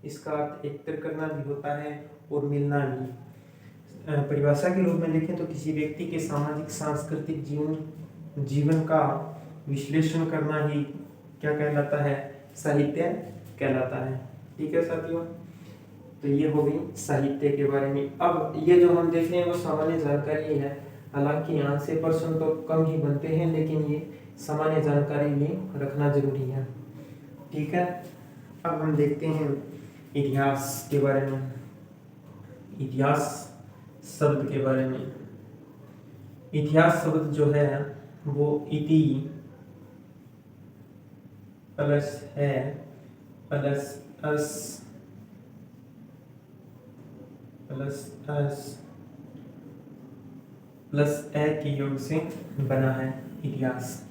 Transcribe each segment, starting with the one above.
इसका अर्थ एकत्र करना भी होता है और मिलना भी। परिभाषा के रूप में देखें तो किसी व्यक्ति के सामाजिक सांस्कृतिक जीवन का विश्लेषण करना ही क्या कहलाता है, साहित्य कहलाता है। ठीक है साथियों, तो ये हो गई साहित्य के बारे में। अब ये जो हम देख रहे हैं वो सामान्य जानकारी है, हालांकि यहाँ से प्रश्न तो कम ही बनते हैं, लेकिन ये सामान्य जानकारी भी रखना जरूरी है। ठीक है, अब हम देखते हैं इतिहास के बारे में, इतिहास शब्द के बारे में। इतिहास शब्द जो है वो इति प्लस है प्लस अस प्लस अस प्लस ए के योग से बना है इतिहास।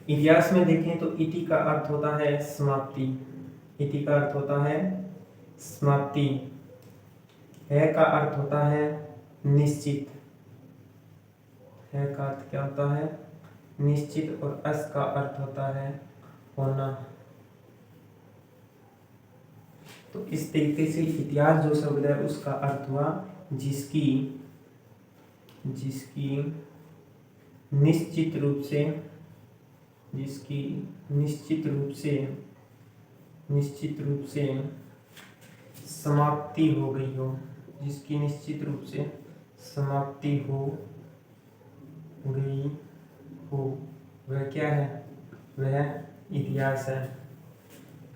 इतिहास में देखें तो इति का अर्थ होता है समाप्ति, इति का अर्थ होता है समाप्ति, है का अर्थ होता है निश्चित, है का अर्थ क्या होता है निश्चित, और अस का अर्थ होता है होना। तो इस तरीके से इतिहास जो शब्द है उसका अर्थ हुआ जिसकी निश्चित रूप से समाप्ति हो गई हो, जिसकी निश्चित रूप से समाप्ति हो गई हो, वह क्या है, वह इतिहास है,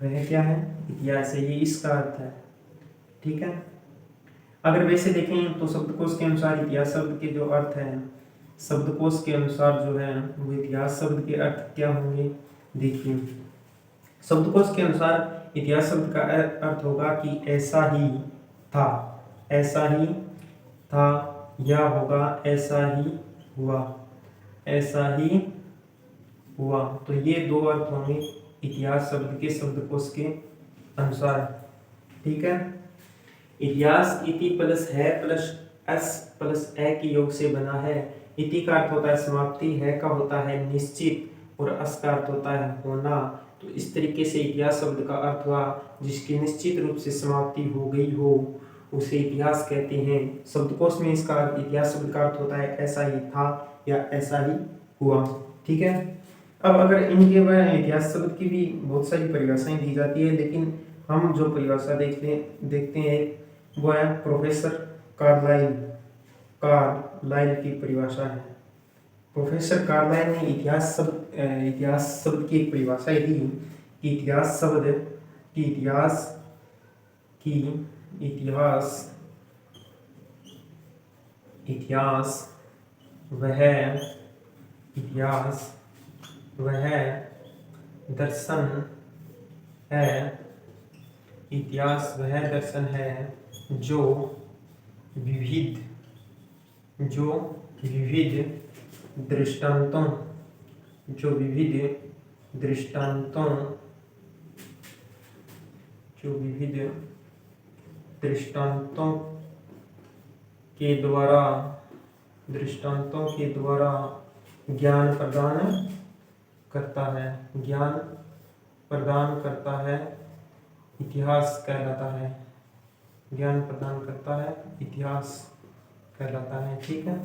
वह क्या है, इतिहास है। ये इसका अर्थ है। ठीक है, अगर वैसे देखें तो शब्दकोश के अनुसार इतिहास शब्द के जो अर्थ हैं, शब्दकोश के अनुसार जो है वो इतिहास शब्द के अर्थ क्या होंगे। देखिए, शब्दकोश के अनुसार इतिहास शब्द का अर्थ होगा कि ऐसा ही था, ऐसा ही था, या होगा ऐसा ही हुआ, ऐसा ही हुआ। तो ये दो अर्थ होंगे इतिहास शब्द के शब्दकोश के अनुसार। ठीक है, इतिहास इति प्लस है प्लस एस प्लस ए के योग से बना है। इति का अर्थ होता है समाप्ति, है का होता है निश्चित, और अस का अर्थ होता है होना। तो इस तरीके से इतिहास शब्द का अर्थ हुआ जिसकी निश्चित रूप से समाप्ति हो गई हो, उसे इतिहास कहते हैं। शब्दकोश में इसका इतिहास शब्द का अर्थ होता है ऐसा ही था या ऐसा ही हुआ। ठीक है, अब अगर इनके बारे में इतिहास शब्द की भी बहुत सारी परिभाषाएं दी जाती है, लेकिन हम जो परिभाषा देखते हैं वो है प्रोफेसर कार्लाइल की परिभाषा है। प्रोफेसर कार्लाइल ने इतिहास शब्द की एक परिभाषा दी कि इतिहास वह दर्शन है, इतिहास वह दर्शन है जो विविध दृष्टांतों के द्वारा ज्ञान प्रदान करता है, इतिहास कहलाता है, ज्ञान प्रदान करता है, इतिहास कहलाता है। ठीक है,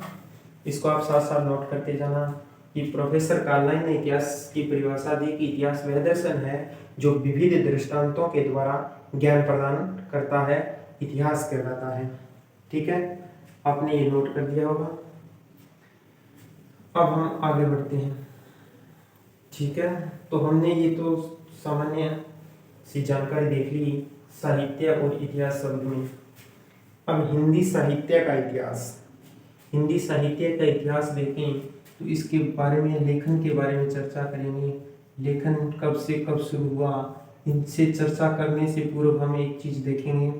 इसको आप साथ साथ नोट करते जाना कि प्रोफेसर कार्लाइल ने इतिहास की परिभाषा दी कि इतिहास वह दर्शन है जो विविध दृष्टांतों के द्वारा ज्ञान प्रदान करता है, इतिहास कहलाता है। ठीक है, आपने ये नोट कर दिया होगा। अब हम आगे बढ़ते हैं। ठीक है, तो हमने ये तो सामान्य सी जानकारी देख ली साहित्य और इतिहास शब्द में। अब हिंदी साहित्य का इतिहास देखें तो इसके बारे में, लेखन के बारे में चर्चा करेंगे। लेखन कब से कब शुरू हुआ, इनसे चर्चा करने से पूर्व हम एक चीज देखेंगे,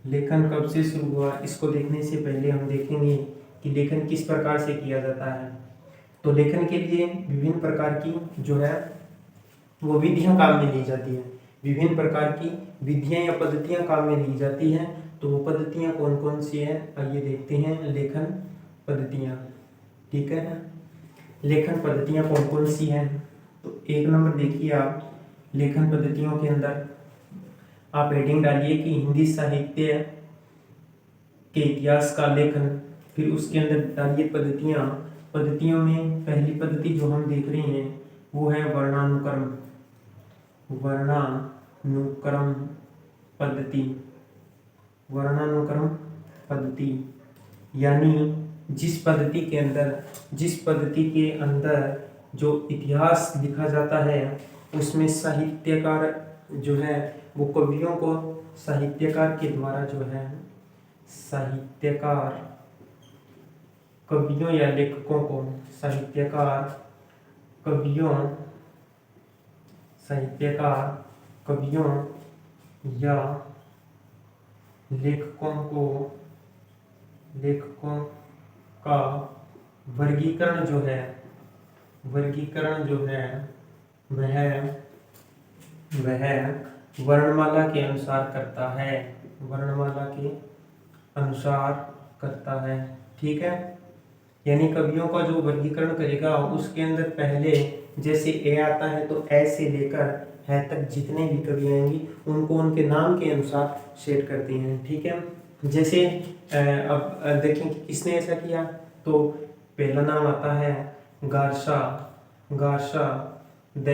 लेखन कब से शुरू हुआ। इसको देखने से पहले हम देखेंगे कि लेखन किस प्रकार से किया जाता है। तो लेखन के लिए विभिन्न प्रकार की जो है वो विधियां काम में ली जाती है, विभिन्न प्रकार की विधियां या पद्धतियां काम में ली जाती हैं। तो वो पद्धतियां कौन कौन सी है, आइए देखते हैं। लेखन पद्धतियां, ठीक है, लेखन पद्धतियां कौन कौन सी हैं। तो एक नंबर देखिए आप, लेखन पद्धतियों के अंदर आप हेडिंग डालिए कि हिंदी साहित्य के इतिहास का लेखन, फिर उसके अंदर डालिए पद्धतियाँ। पद्धतियों में पहली पद्धति जो हम देख रहे हैं वो है वर्णानुक्रम, वर्णानुक्रम पद्धति, वर्णानुक्रम पद्धति। यानी जिस पद्धति के अंदर जो इतिहास लिखा जाता है उसमें साहित्यकार जो है वो कवियों को साहित्यकार के द्वारा जो है साहित्यकार कवियों या लेखकों को साहित्यकार कवियों या लेखकों का वर्गीकरण जो है वह वर्णमाला के अनुसार करता है। ठीक है, यानी कवियों का जो वर्गीकरण करेगा उसके अंदर पहले जैसे ए आता है तो ए से लेकर है तक जितने भी कवि आएंगे उनको उनके नाम के अनुसार सेट करते हैं। ठीक है, जैसे अब देखें कि किसने ऐसा किया, तो पहला नाम आता है गारशा द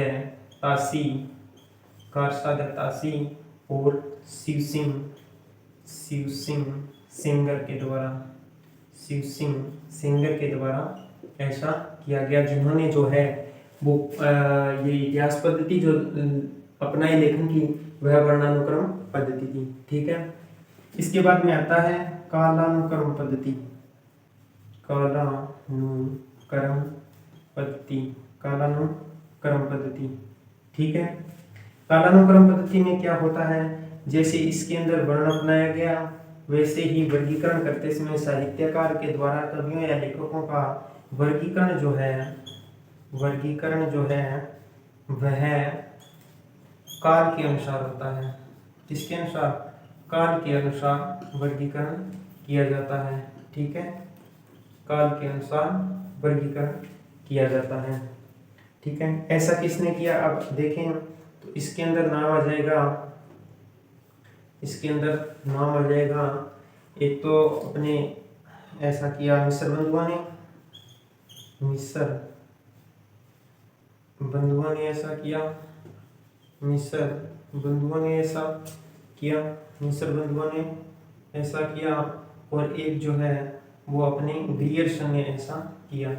तासी और शिव सिंह सिंगर के द्वारा ऐसा किया गया, जिन्होंने जो है वो ये इतिहास पद्धति जो अपनाई लेखन की वह वर्णानुक्रम पद्धति थी। ठीक है, इसके बाद में आता है कालानुक्रम पद्धति। ठीक है, कालानुक्रम पद्धति में क्या होता है, जैसे इसके अंदर वर्ण अपनाया गया वैसे ही वर्गीकरण करते समय साहित्यकार के द्वारा कवियों या लेखकों का वर्गीकरण जो है वह काल के अनुसार होता है। किसके अनुसार? काल के अनुसार वर्गीकरण किया जाता है। ठीक है, काल के अनुसार वर्गीकरण किया जाता है। ठीक है, ऐसा किसने किया? अब देखें तो इसके अंदर नाम आ जाएगा, एक तो अपने ऐसा किया मिस्र बंधुओं ने ऐसा किया, और एक जो है वो अपने ग्रियर्सन ने ऐसा किया।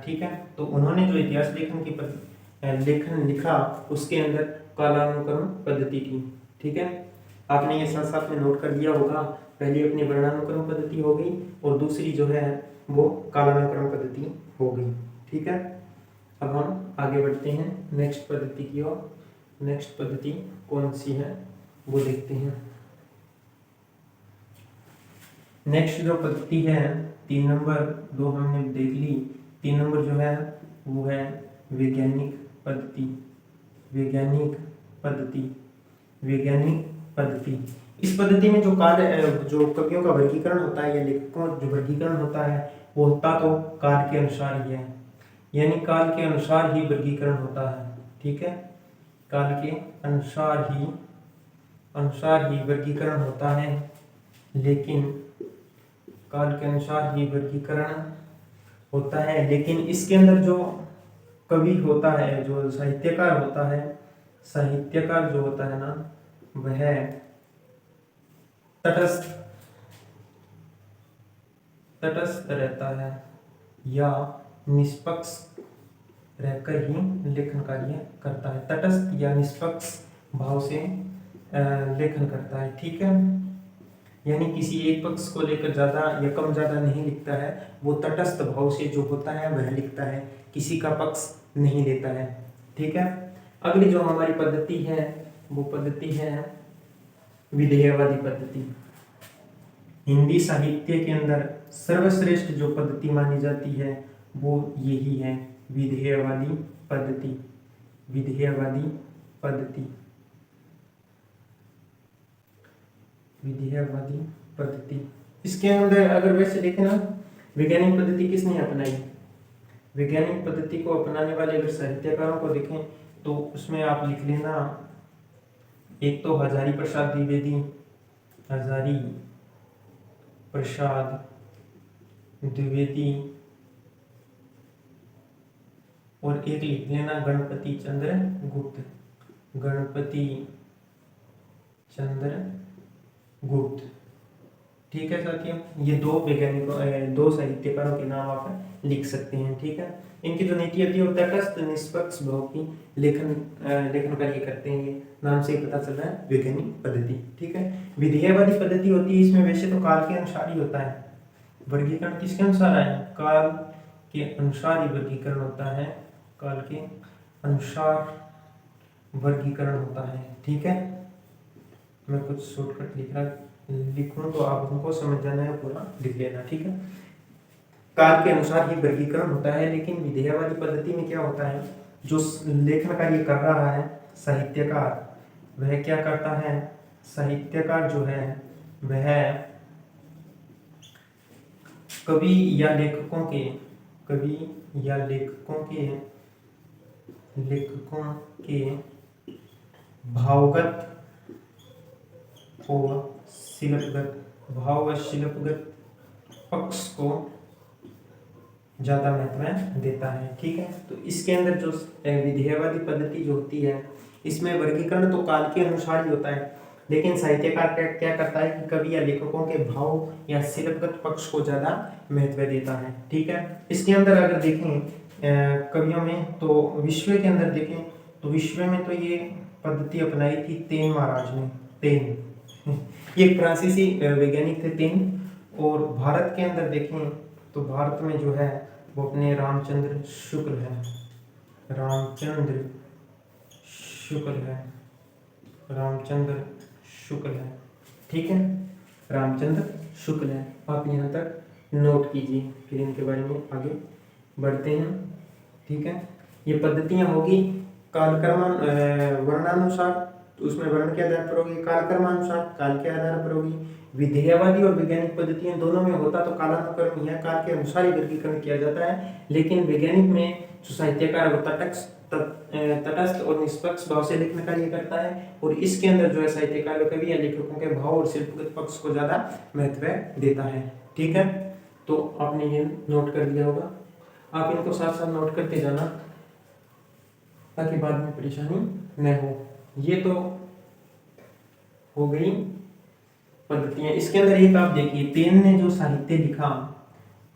ठीक है, तो उन्होंने जो इतिहास लेखन लिखा उसके अंदर कालानुक्रम पद्धति थी। ठीक है, आपने ये साथ साथ में नोट कर दिया होगा, पहली अपनी वर्णानुक्रम पद्धति हो गई और दूसरी जो है वो कालानुक्रम पद्धति हो गई। ठीक है, अब हम आगे बढ़ते हैं नेक्स्ट पद्धति की ओर। नेक्स्ट पद्धति कौन सी है वो देखते हैं। नेक्स्ट जो पद्धति है 3 नंबर, 2 हमने देख ली, 3 नंबर जो है वो है वैज्ञानिक पद्धति। इस पद्धति में जो कवियों का वर्गीकरण होता है या लेखकों जो वर्गीकरण होता है वो होता तो काल के अनुसार ही है, यानी काल के अनुसार ही वर्गीकरण होता है। ठीक है, काल के अनुसार ही वर्गीकरण होता है, लेकिन इसके अंदर जो कवि होता है, जो साहित्यकार जो होता है ना, वह तटस्थ रहता है या निष्पक्ष रहकर ही लेखन कार्य करता है। तटस्थ या निष्पक्ष भाव से लेखन करता है। ठीक है, यानी किसी एक पक्ष को लेकर ज्यादा या कम ज्यादा नहीं लिखता है, वो तटस्थ भाव से जो होता है वह लिखता है, किसी का पक्ष नहीं लेता है। ठीक है, अगली जो हमारी पद्धति है वो पद्धति है विधेयवादी पद्धति। हिंदी साहित्य के अंदर सर्वश्रेष्ठ जो पद्धति मानी जाती है वो यही है, विधेयवादी पद्धति। इसके अंदर अगर वैसे देखें ना, वैज्ञानिक पद्धति किसने अपनाई? वैज्ञानिक पद्धति को अपनाने वाले अगर साहित्यकारों को देखें तो उसमें आप लिख लेना, एक तो हजारी प्रसाद द्विवेदी, हजारी प्रसाद द्विवेदी, और एक लिख लेना गणपति चंद्र गुप्त, गणपति चंद्र गुप्त। ठीक है साथियों, ये दो वैज्ञानिकों, दो साहित्यकारों के नाम आप लिख सकते हैं। ठीक है, इनकी जो नीति होती है वो तटस्थ निष्पक्ष भाव की लेखन कार्य करते हैं। ये नाम से ही पता चल रहा है, वैज्ञानिक पद्धति। ठीक है, विधेयवादी पद्धति होती है, इसमें वैसे तो काल के अनुसार ही होता है, वर्गीकरण किसके अनुसार है, काल के अनुसार ही वर्गीकरण होता है, काल के अनुसार वर्गीकरण होता है। ठीक है, मैं कुछ शॉर्टकट लिखूं तो आप उनको समझ जाना है, पूरा लिख लेना। ठीक है, काल के अनुसार ही वर्गीकरण होता है, लेकिन विधेयवादी पद्धति में क्या होता है, जो लेखन कार्य कर रहा है साहित्यकार, वह क्या करता है, साहित्यकार जो है वह कवि या लेखकों के भावगत और शिल्पगत पक्ष को ज्यादा महत्व देता है। ठीक है, तो इसके अंदर जो विधेयवादी पद्धति जो होती है, इसमें वर्गीकरण तो काल के अनुसार ही होता है, लेकिन साहित्यकार क्या करता है कि कवि या लेखकों के भाव या शिल्पगत पक्ष को ज्यादा महत्व देता है। ठीक है, इसके अंदर अगर देखें कवियों में, तो विश्व के अंदर देखें तो विश्व में तो ये पद्धति अपनाई थी तेन महाराज ने। तेन ये फ्रांसीसी वैज्ञानिक थे तेन। और भारत के अंदर देखें तो भारत में जो है वो अपने रामचंद्र शुक्ल है, रामचंद्र शुक्ल है। ठीक है, रामचंद्र शुक्ल है, आप यहाँ तक नोट कीजिए, फिर इनके बारे में आगे बढ़ते हैं। ठीक है, ये पद्धतियां होगी कालक्रमान वर्णानुसार, तो उसमें वर्ण के आधार पर होगी, कालक्रमानुसार काल के आधार पर होगी। विधेयवादी और वैज्ञानिक पद्धतियां दोनों में होता तो कालानुक्रम ही है, काल के अनुसार ही वर्गीकरण किया जाता है, लेकिन वैज्ञानिक में जो साहित्यकार वो तटस्थ और निष्पक्ष भाव से लेखन कार्य करता है, और इसके अंदर जो है साहित्यकार कवि या लेखकों के भाव और शिल्पगत पक्ष को ज्यादा महत्व देता है। ठीक है, तो आपने ये नोट कर लिया होगा, आप इनको साथ साथ नोट करते जाना ताकि बाद में परेशानी न हो। ये तो हो गई पद्धतियां। इसके अंदर एक आप देखिए, तेन ने जो साहित्य लिखा,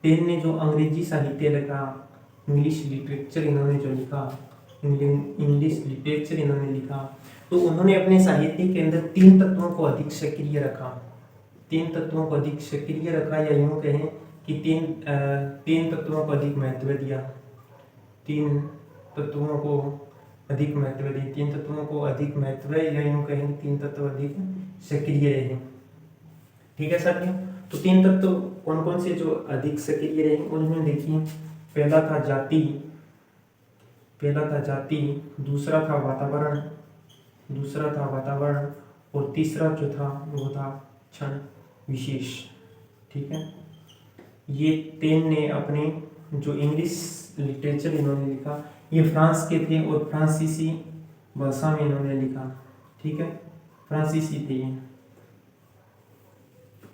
तेन ने जो अंग्रेजी साहित्य लिखा, इंग्लिश लिटरेचर इन्होंने जो लिखा, इंग्लिश लिटरेचर इन्होंने लिखा, तो उन्होंने अपने साहित्य के अंदर तीन तत्वों को अधिक सक्रिय रखा, तीन तत्वों को अधिक सक्रिय रखा, या यूं कहें कि तीन तत्वों को अधिक महत्व दिया, तीन तत्वों को अधिक महत्व दिया, तीन तत्वों को अधिक महत्व, या यूं कहें तीन तत्व अधिक सक्रिय रहे। ठीक है साथियों, तो तीन तत्व कौन कौन से जो अधिक सक्रिय रहे उनमें देखिए, पहला था जाति, दूसरा था वातावरण, और तीसरा जो था वो था क्षण विशेष। ठीक है, ये तेन ने अपने जो इंग्लिश लिटरेचर इन्होंने लिखा, ये फ्रांस के थे और फ्रांसीसी भाषा में इन्होंने लिखा। ठीक है, फ्रांसीसी थे ये।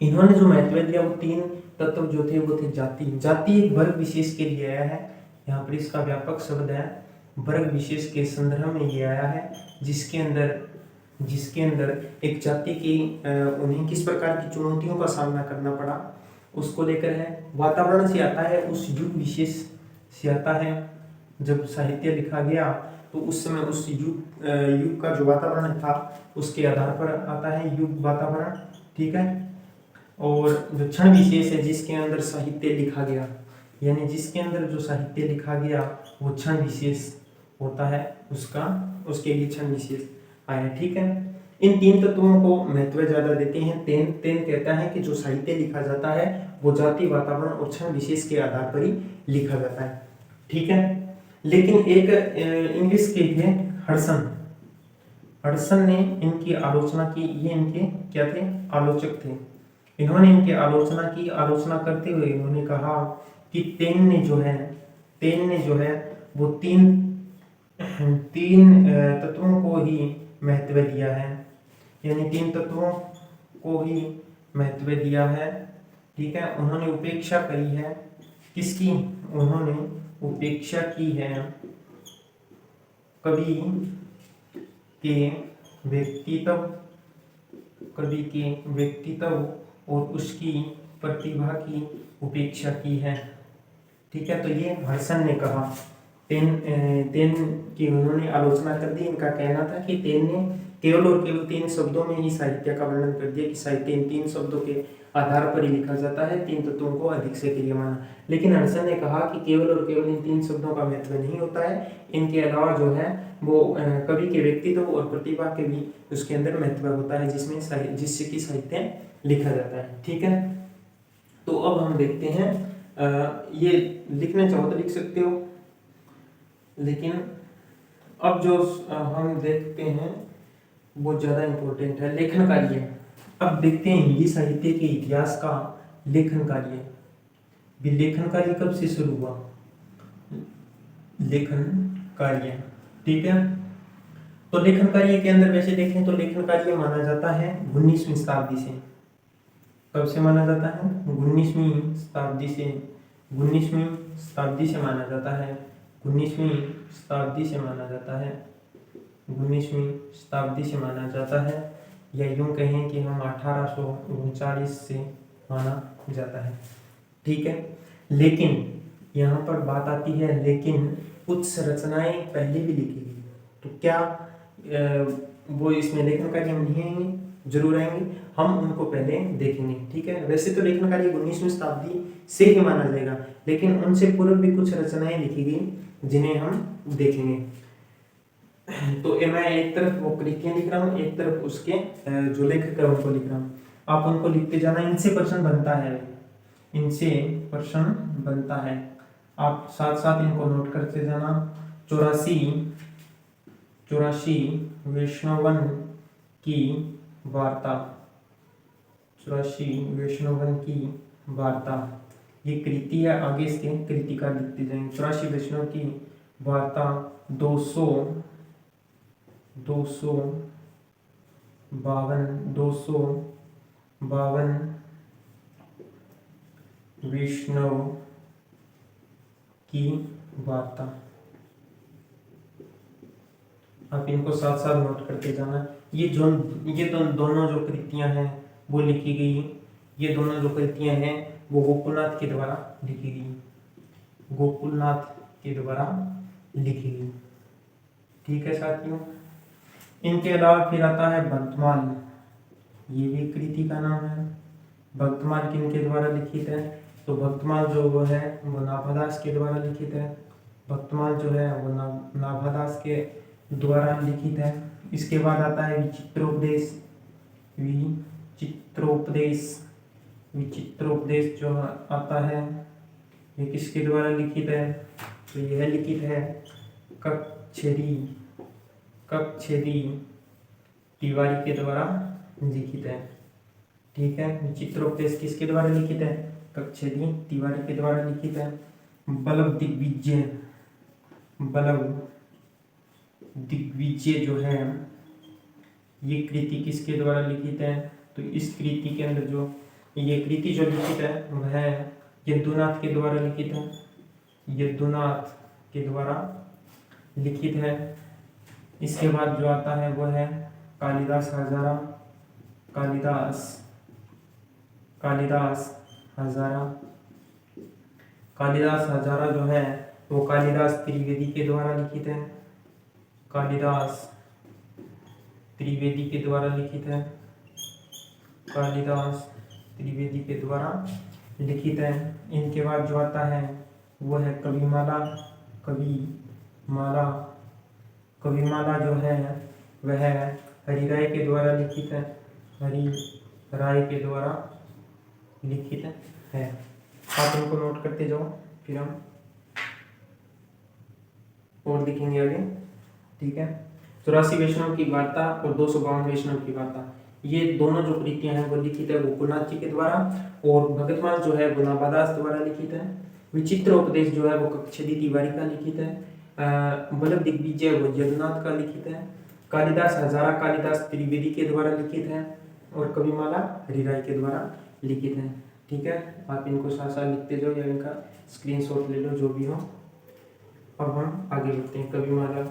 इन्होंने जो महत्व दिया वो तीन तत्व जो थे वो थे जाति एक वर्ग विशेष के लिए आया है, यहाँ पर इसका व्यापक शब्द है, वर्ग विशेष के संदर्भ में ये आया है, जिसके अंदर एक जाति की उन्हें किस प्रकार की चुनौतियों का सामना करना पड़ा उसको लेकर है। वातावरण से आता है, उस युग विशेष से आता है, जब साहित्य लिखा गया तो उस समय उस युग का जो वातावरण था उसके आधार पर आता है युग वातावरण। ठीक है, और जो क्षण विशेष है जिसके अंदर साहित्य लिखा गया, यानी जिसके अंदर जो साहित्य लिखा गया वो क्षण विशेष होता है, उसके लिए क्षण विशेष आया। ठीक है, इन तीन तत्वों को महत्व ज्यादा देते हैं। तेन कहता है कि जो साहित्य लिखा जाता है वो जाति, वातावरण और क्षण विशेष के आधार पर ही लिखा जाता है। ठीक है, लेकिन एक इंग्लिश के थे हडसन ने इनकी आलोचना की। ये इनके क्या थे, आलोचक थे। इन्होंने इनकी आलोचना की। आलोचना करते हुए इन्होंने कहा कि तेन ने जो है वो तीन तीन तत्वों को ही महत्व दिया है, यानी तीन तत्वों को ही महत्व दिया है। ठीक है, उन्होंने उपेक्षा करी है किसकी? उन्होंने उपेक्षा की है कवि के व्यक्तित्व, कवि के व्यक्तित्व और उसकी प्रतिभा की उपेक्षा की है। ठीक है, तो ये हर्षण ने कहा। तेन की उन्होंने आलोचना कर दी। इनका कहना था कि तेन ने केवल और केवल 3 शब्दों में ही साहित्य का वर्णन कर दिया कि साहित्य इन 3 शब्दों के आधार पर ही लिखा जाता है, 3 तत्वों को अधिक से क्रिया माना। लेकिन हर्षण ने कहा कि केवल और केवल इन 3 शब्दों का महत्व नहीं होता है, इनके अलावा जो है वो कवि के व्यक्तित्व और प्रतिभा के भी उसके अंदर महत्व होता है, जिससे कि साहित्य लिखा जाता है। ठीक है, तो अब हम देखते हैं, ये लिखना चाहो तो लिख सकते हो, लेकिन अब जो हम देखते हैं वो ज़्यादा इम्पोर्टेंट है, लेखन कार्य। अब देखते हैं हिंदी साहित्य के इतिहास का लेखन कार्य। लेखन कार्य कब से शुरू हुआ? लेखन कार्य, ठीक है। तो लेखन कार्य के अंदर वैसे देखें तो लेखन कार्य माना जाता है 19वीं शताब्दी से। कब से माना जाता है? 19वीं शताब्दी से। 19वीं शताब्दी से माना जाता है। 19वीं शताब्दी से माना जाता है। 19वीं शताब्दी से माना जाता है, या यूं कहें कि हम 1839 से माना जाता है। ठीक है, लेकिन यहाँ पर बात आती है, लेकिन कुछ रचनाएं पहले भी लिखी गई, तो क्या वो इसमें लेखन कार्य हम नहीं आएंगे? जरूर आएंगे, हम उनको पहले देखेंगे। ठीक है, वैसे तो लेखन कार्य 19वीं शताब्दी से ही माना जाएगा, लेकिन उनसे पूर्व भी कुछ रचनाएं लिखी गई जिन्हें हम देखेंगे। तो मैं एक तरफ वो कृतियां लिख रहा हूँ, एक तरफ उसके जो लेखक है उनको लिख रहा हूँ। आप उनको लिखते जाना, इनसे प्रश्न बनता है, इनसे प्रश्न बनता है। आप साथ साथ इनको नोट करते जाना। 84 वैष्णवन की वार्ता, 84 वैष्णवन की वार्ता, ये कृति है। आगे इसके कृतिका लिखते जाएंगे। 84 वैष्णव की वार्ता, 252 वैष्णव की वार्ता। आप इनको साथ साथ नोट करते जाना। ये दोनों जो कृतियां हैं वो लिखी गई, ये दोनों जो कृतियां हैं वो गोकुलनाथ के द्वारा लिखी गई, गोकुलनाथ के द्वारा लिखी गई। ठीक है साथियों, इनके अलावा फिर आता है भक्तमाल। ये भी कृति का नाम है। भक्तमाल किनके द्वारा लिखित है? तो भक्तमाल जो वो है वो नाभादास के द्वारा लिखित है। भक्तमाल जो है वो नाभादास के द्वारा लिखित है। इसके बाद आता है विचित्रोपदेश। विचित्रोपदेश जो आता है ये किसके द्वारा लिखित है? तो यह लिखित है कक्षेदी तिवारी के द्वारा लिखित है। ठीक है, विचित्रोपदेश किसके द्वारा लिखित है? कक्षेदी तिवारी के द्वारा लिखित है। बल्लभ दिग्विजय जो है ये कृति किसके द्वारा लिखित है? तो इस कृति के अंदर जो ये कृति जो लिखित है वह यदुनाथ के द्वारा लिखित है। यदुनाथ के द्वारा लिखित है। इसके बाद जो आता है वह है कालिदास हजारा। कालिदास हजारा जो है वो कालिदास त्रिवेदी के द्वारा लिखित है। कालिदास त्रिवेदी के द्वारा लिखित है। कालिदास त्रिवेदी के द्वारा लिखित है। इनके बाद जो आता है वो है कविमाला जो है वह हरिराय के द्वारा लिखित है। हरिराय के द्वारा लिखित है। आप इनको नोट करते जाओ, फिर हम और लिखेंगे आगे। ठीक है, 84 वैष्णव की वार्ता और 252 वैष्णव की वार्ता, ये दोनों जो कृतियां हैं वो लिखित है गोकुलनाथ जी के द्वारा, और भगतमाल जो है वो नाभादास द्वारा लिखित है। विचित्र उपदेश जो है वो कक्षेदी तिवारी का लिखित है। वल्लभ दिग्विजय वो यदुनाथ का लिखित है। कालिदास हजारा कालिदास त्रिवेदी के द्वारा लिखित है और कविमाला हरिराय के द्वारा लिखित है। ठीक है, आप इनको साथ साथ लिखते जाओ या इनका स्क्रीनशॉट ले लो जो भी हो। अब हम आगे बढ़ते हैं। कविमाला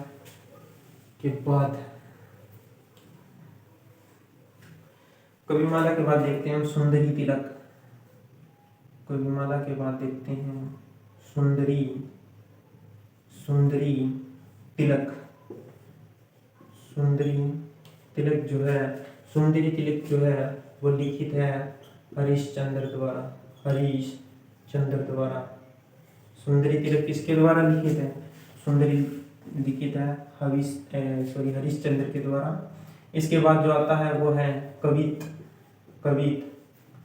के बाद देखते हैं हम सुंदरी तिलक। कविमाला के बाद देखते हैं सुंदरी तिलक। सुंदरी तिलक जो है वो लिखित है हरिश्चंद्र द्वारा। सुंदरी तिलक किसके द्वारा लिखित है? सुंदरी लिखित है हरिश्चंद्र के द्वारा। इसके बाद जो आता है वो है कवित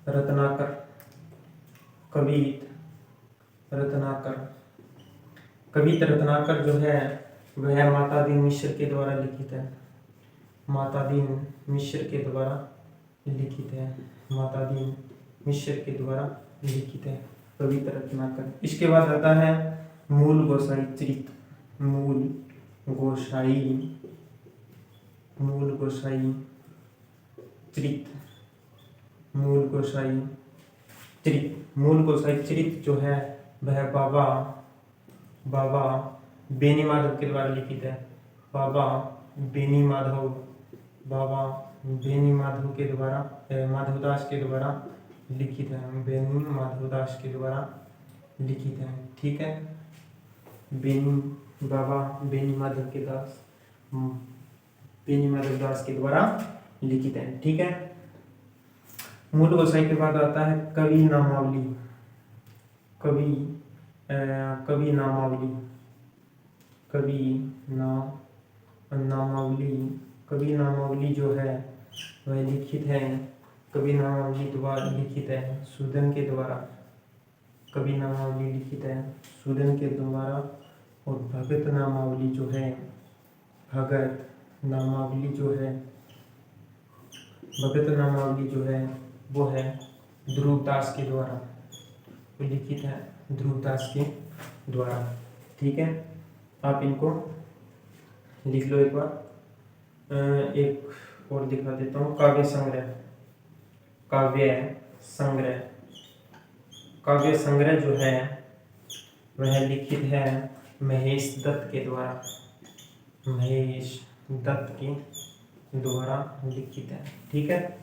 रत्नाकर। कवित रत्नाकर जो है वह माता दीन मिश्र के द्वारा लिखित है। कवित रत्नाकर। इसके बाद आता है मूल गोसाई चरित। मूल गोसाई चरित जो है वह बाबा बेनी माधव के द्वारा लिखित है। बाबा बेनी माधव के द्वारा माधवदास के द्वारा लिखित है। माधवदास के द्वारा लिखित है। ठीक है, बाबा बेनी माधवदास के द्वारा लिखित है। ठीक है, मूल गोसाई के बाद आता है कवि नामावली। कवि नामावली जो है वह लिखित है सूदन के द्वारा। और भगत नामावली जो है वो है ध्रुवदास के द्वारा। लिखित है ध्रुवदास के द्वारा। ठीक है, आप इनको लिख लो एक बार। एक और दिखा देता हूँ, काव्य संग्रह जो है वह लिखित है महेश दत्त के द्वारा लिखित है। ठीक है,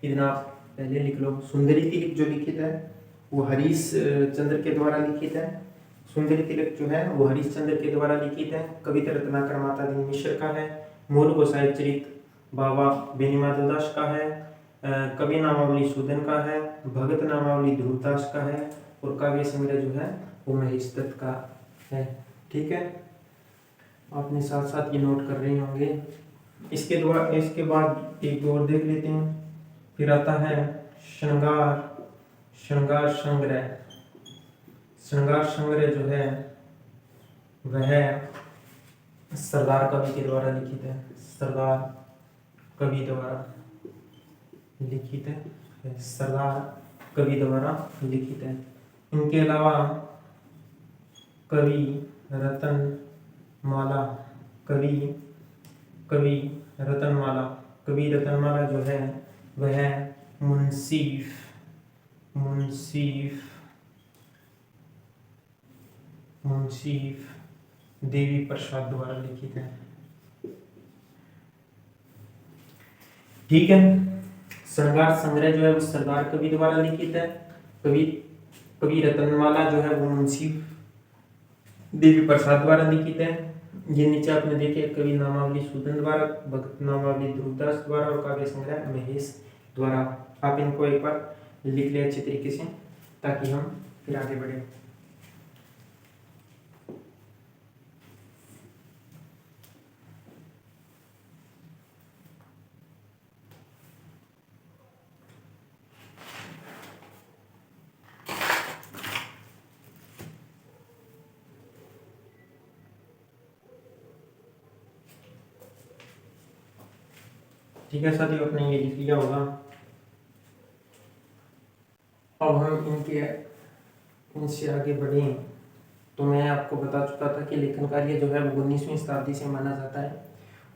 इतना आप पहले लिख लो। सुंदरी तिलक जो लिखित है वो हरीश चंद्र के द्वारा लिखित है। कविता रत्नाकर माता दीन मिश्र का है। मूल गोसाई चरित बाबा बेनी माधवदास का है। कवि नामावली सूदन का है। भगत नामावली ध्रुवदास का है। और काव्य संग्रह जो है वो महेश दत्त का है। ठीक है, आपने साथ साथ ये नोट कर रहे होंगे। इसके बाद एक और देख लेते हैं। फिर आता है श्रृंगार संग्रह जो है वह सरदार कवि के द्वारा लिखित है। इनके अलावा कवि रतनमाला जो है वह मुंशीफ देवी प्रसाद द्वारा लिखित है। ठीक है, श्रृंगार संग्रह जो है वो सरदार कवि द्वारा लिखित है। कवि रतनमाला जो है वो मुंशी देवी प्रसाद द्वारा लिखित है। ये नीचे आपने देखे कवि नामावली सूदन द्वारा, भगत नामावली ध्रुवदास द्वारा और काव्य संग्रह महेश द्वारा। आप इनको एक बार लिख ले अच्छे तरीके से ताकि हम फिर आगे बढ़े। ठीक है साथियों, आपने ये लिख लिया होगा। अब हम इनसे आगे बढ़ें तो मैं आपको बता चुका था कि लेखन कार्य जो है वो 19वीं शताब्दी से माना जाता है।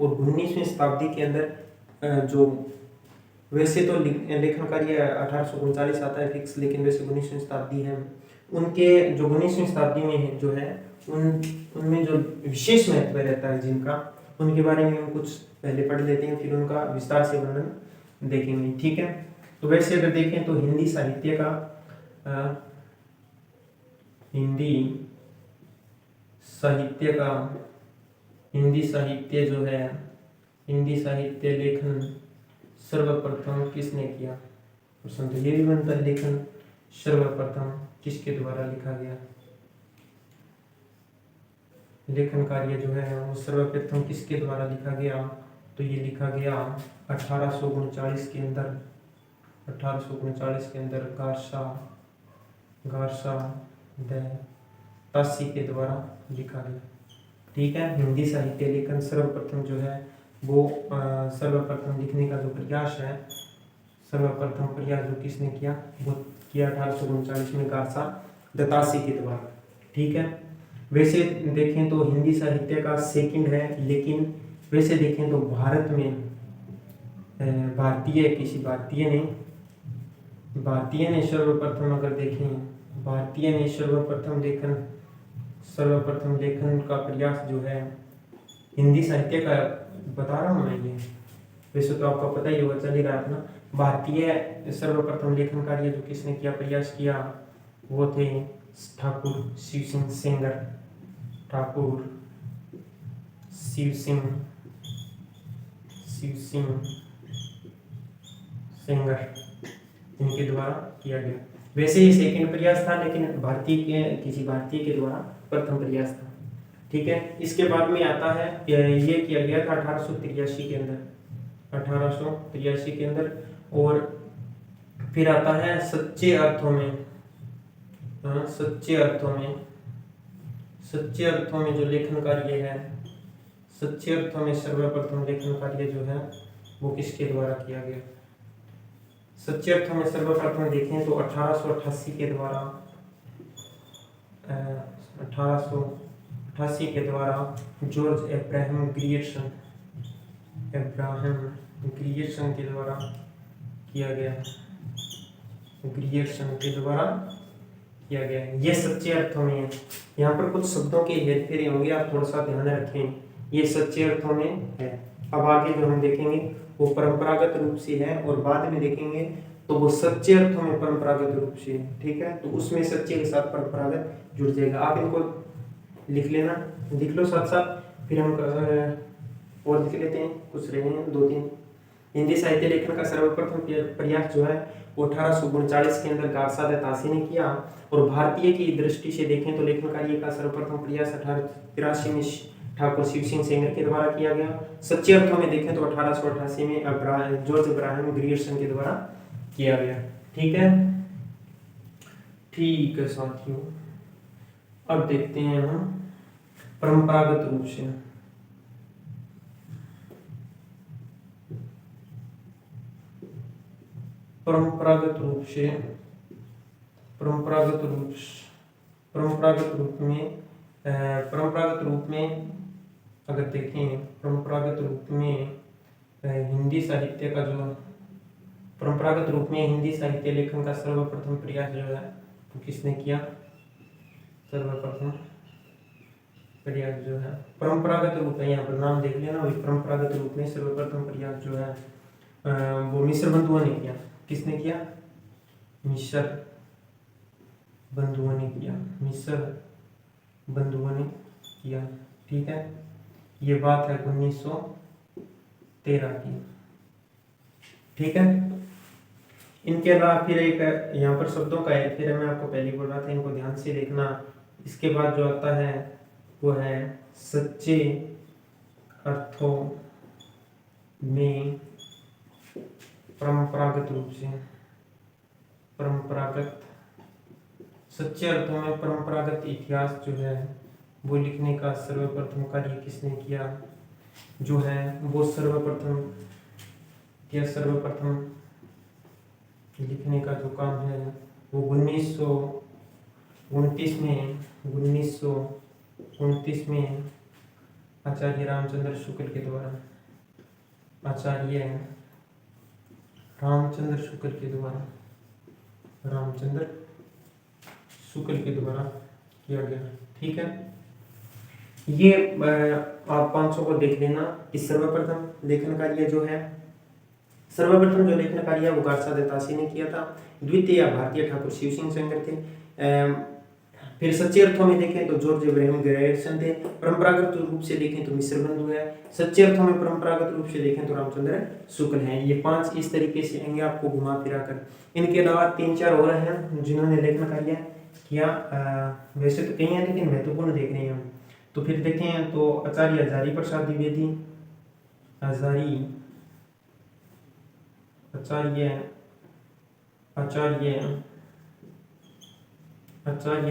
और 19वीं शताब्दी के अंदर जो वैसे तो लेखन कार्य 1839 आता है फिक्स, लेकिन वैसे 19वीं शताब्दी है, उनके जो 19वीं शताब्दी में है जो है उनमें जो विशेष महत्व रहता है जिनका, उनके बारे में हम कुछ पहले पढ़ लेते हैं, फिर उनका विस्तार से वर्णन देखेंगे। ठीक है। तो वैसे अगर देखें तो हिंदी साहित्य का हिंदी साहित्य लेखन सर्वप्रथम किसने किया? प्रश्न तो ये भी बनता है, लेखन सर्वप्रथम किसके द्वारा लिखा गया? लेखन कार्य जो है वो सर्वप्रथम किसके द्वारा लिखा गया? तो ये लिखा गया 1839 के अंदर, 1839 के अंदर गारसा द तासी के द्वारा लिखा गया। ठीक है। हिंदी साहित्य लेखन सर्वप्रथम जो है वो सर्वप्रथम लिखने का जो प्रयास है, सर्वप्रथम प्रयास जो किसने किया, वो किया 1839 में गारसा द तासी के द्वारा। ठीक है। वैसे देखें तो हिंदी साहित्य का सेकंड है, लेकिन वैसे देखें तो भारत में किसी भारतीय ने सर्वप्रथम, अगर देखें भारतीय ने सर्वप्रथम लेखन का प्रयास जो है हिंदी साहित्य का बता रहा हूँ मैं ये, वैसे तो आपको पता ही होगा, चल ही रहा है अपना। भारतीय सर्वप्रथम लेखन कार्य जो किसने किया, प्रयास किया, वो थे ठाकुर शिव सिंह सेंगर, इनके द्वारा किया गया। वैसे ये सेकंड प्रयास था, लेकिन किसी भारतीय के द्वारा प्रथम प्रयास था। ठीक है। इसके बाद में आता है, ये किया गया था 1883 के अंदर, 1883 के अंदर। और फिर आता है सच्चे अर्थों में जो लेखन कार्य है, सच्चे अर्थों में सर्वप्रथम लेखन कार्य जो है वो किसके द्वारा किया गया? सच्चे अर्थों में सर्वप्रथम देखें तो 1888 के द्वारा, 1888 के द्वारा जॉर्ज एब्राहम ग्रियर्सन के द्वारा किया गया। ये सच्चे अर्थों में है। यहाँ पर कुछ शब्दों के हेरफेर होंगे, आप थोड़ा सा ध्यान रखें। ये सच्चे अर्थों में है। अब आगे जो हम देखेंगे वो परंपरागत रूप से है, और बाद में देखेंगे तो वो सच्चे अर्थों में परंपरागत रूप से है। ठीक है। तो उसमें सच्चे के साथ परंपरागत जुड़ जाएगा। आप इनको लिख लेना, लिख लो साथ साथ, फिर हम और लिख लेते हैं, कुछ रहे हैं 2-3। हिंदी साहित्य लेखन का सर्वप्रथम प्रयास जो है वो 1839 के अंदर गारसा द तासी ने किया। और भारतीय की दृष्टि से देखें तो लेखन कार्य का सर्वप्रथम प्रयास 1883 में ठाकुर शिव सिंह सेंगर के द्वारा किया गया। सच्चे अर्थों में देखें तो 1888 में जॉर्ज एब्राहम ग्रियर्सन के द्वारा किया गया। ठीक है साथियों, अब देखते हैं हम परंपरागत रूप से। परंपरागत रूप में अगर देखें, परंपरागत रूप में हिंदी साहित्य का जो परंपरागत रूप में हिंदी साहित्य लेखन का सर्वप्रथम प्रयास जो है तो किसने किया? सर्वप्रथम प्रयास जो है परंपरागत रूप में, यहाँ पर नाम देख लेना, वही परंपरागत रूप में सर्वप्रथम प्रयास जो है वो मिश्र बंधुओं ने किया। किसने किया? मिश्र बंधुओं ने किया। ठीक है। ये बात है 1913 की। ठीक है। इनके अलावा फिर एक यहाँ पर शब्दों का है, फिर मैं आपको पहले बोल रहा था, इनको ध्यान से देखना। इसके बाद जो आता है वो है सच्चे अर्थों में सच्चे अर्थों में परंपरागत इतिहास जो है वो लिखने का सर्वप्रथम कार्य किसने किया? जो है वो सर्वप्रथम लिखने का जो काम है वो 29 में 1929 में आचार्य रामचंद्र शुक्ल के द्वारा किया गया। ठीक है, ये आप 500 को देख लेना। इस सर्वप्रथम लेखन कार्य जो लेखन कार्य वो गार्सा देतासी ने किया था। द्वितीय भारतीय ठाकुर शिव सिंह सेंगर थे। फिर सच्चे अर्थों में देखें तो जॉर्ज एब्राहम ग्रेयर्सन थे। परंपरागत रूप से देखें तो मिस्र बंधु है। सच्चे अर्थों में परंपरागत रूप से देखें तो रामचंद्र शुक्ल हैं। ये 5 इस तरीके से आएंगे आपको घुमा फिरा कर। इनके अलावा 3-4 और हैं जिन्होंने लेखन कार्य किया। वैसे तो कई हैं लेकिन महत्वपूर्ण देख रहे हैं हम। तो फिर देखें तो आचार्य हजारी प्रसाद द्विवेदी, आचार्य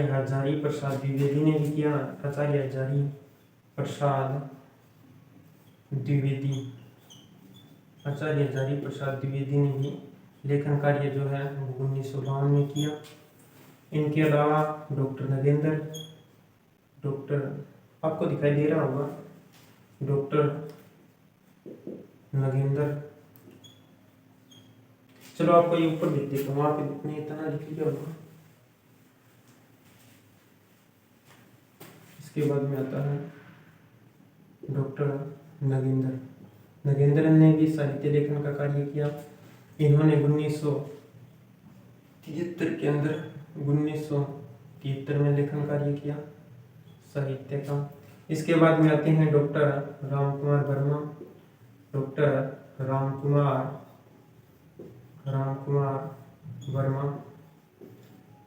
हजारी प्रसाद द्विवेदी ने भी किया। आचार्य हजारी प्रसाद द्विवेदी ने भी लेखन कार्य जो है 1952 में किया। इनके अलावा डॉक्टर आपको दिखाई दे रहा होगा, डॉक्टर नगेंद्र। चलो आपको ये ऊपर लिख देता हूँ, वहां पे इतने इतना लिख लिया होगा। इसके बाद में आता है डॉक्टर नगेंद्र ने भी साहित्य लेखन का कार्य किया। इन्होंने 1973 में लेखन कार्य किया साहित्य का। इसके बाद में आते हैं डॉक्टर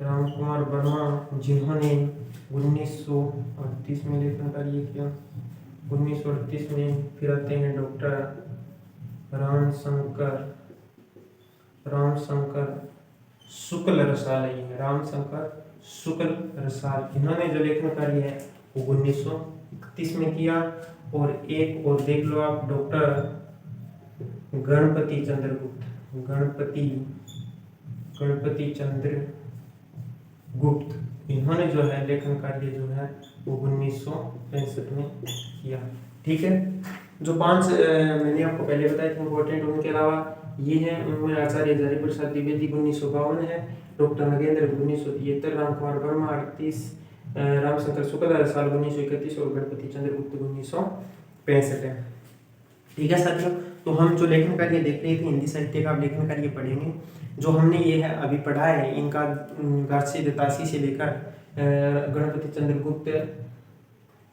रामकुमार वर्मा जिन्होंने 1938 में लेखन कार्य किया। 1938 में। फिर आते हैं डॉक्टर रामशंकर शुक्ल रसाल। इन्होंने जो लेखन कार्य है वो 1931 में किया। और एक और देख लो आप, डॉक्टर गणपति चंद्रगुप्त, इन्होंने जो है लेखन कार्य जो है वो 1965 में किया। ठीक है, जो 5 मैंने आपको पहले बताया थे इम्पोर्टेंट, उनके अलावा ये है उनमें आचार्य हजारी प्रसाद द्विवेदी 1952 है, डॉक्टर नगेंद्र 1973, रामकुमार वर्मा 38, रामशंकर शुक्ल साल 1931 और गणपति चंद्रगुप्त 1965 है। ठीक है साथियों, तो हम जो लेखन कार्य देख रहे थे हिंदी साहित्य का, आप लेखन कार्य पढ़ेंगे। जो हमने ये है अभी पढ़ा है इनका गार्सी देतासी से लेकर गणपति चंद्रगुप्त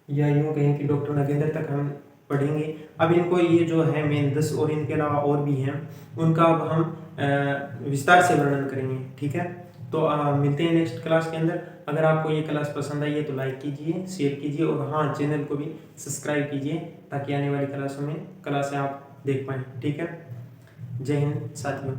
या यूँ कहें कि डॉक्टर नगेंद्र तक हम पढ़ेंगे। अब इनको ये जो है मेन 10 और इनके अलावा और भी हैं, उनका अब हम विस्तार से वर्णन करेंगे। ठीक है, तो मिलते हैं नेक्स्ट क्लास के अंदर। अगर आपको ये क्लास पसंद आई है तो लाइक कीजिए, शेयर कीजिए और हाँ, चैनल को भी सब्सक्राइब कीजिए ताकि आने वाली क्लासों में क्लासें आप देख पाएँ। ठीक है, जय हिंद साथियों।